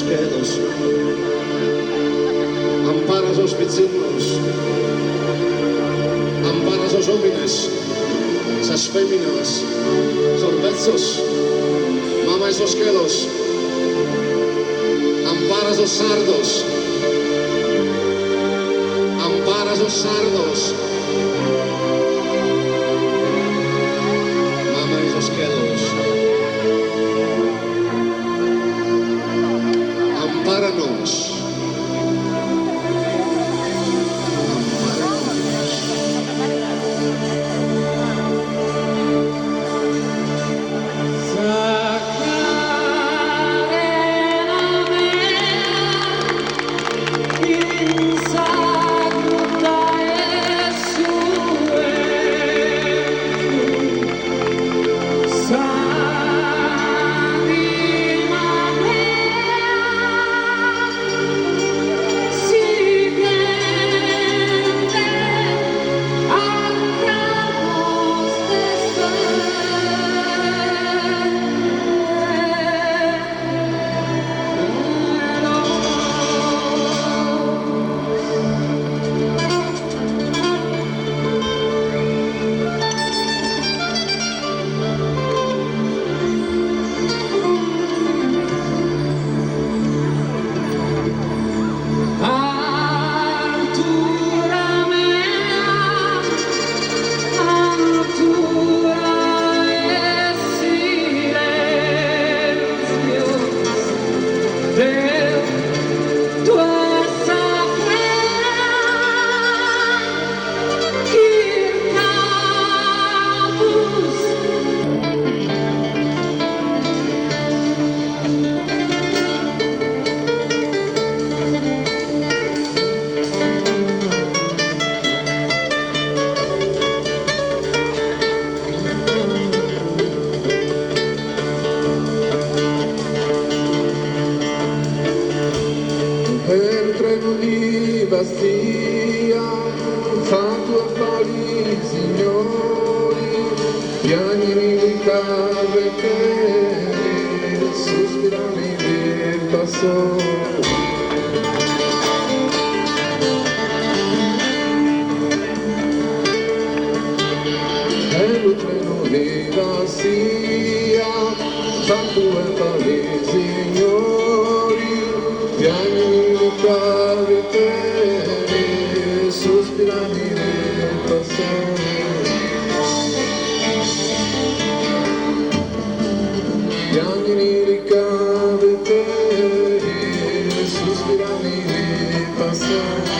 quedos. Amparas os vecinos, amparas os homens, as fêminas, os besos, mamães os quedos, amparas os sardos, amparas os sardos, mamães os quedos, ampara-nos. Sia fatto affari signori, piani di carrettere, sospirami del passato. E lo treno di Sia fatto affari signori, piani di carrettere, sospirami del passato. Piani di carrettere, sospirami del passato.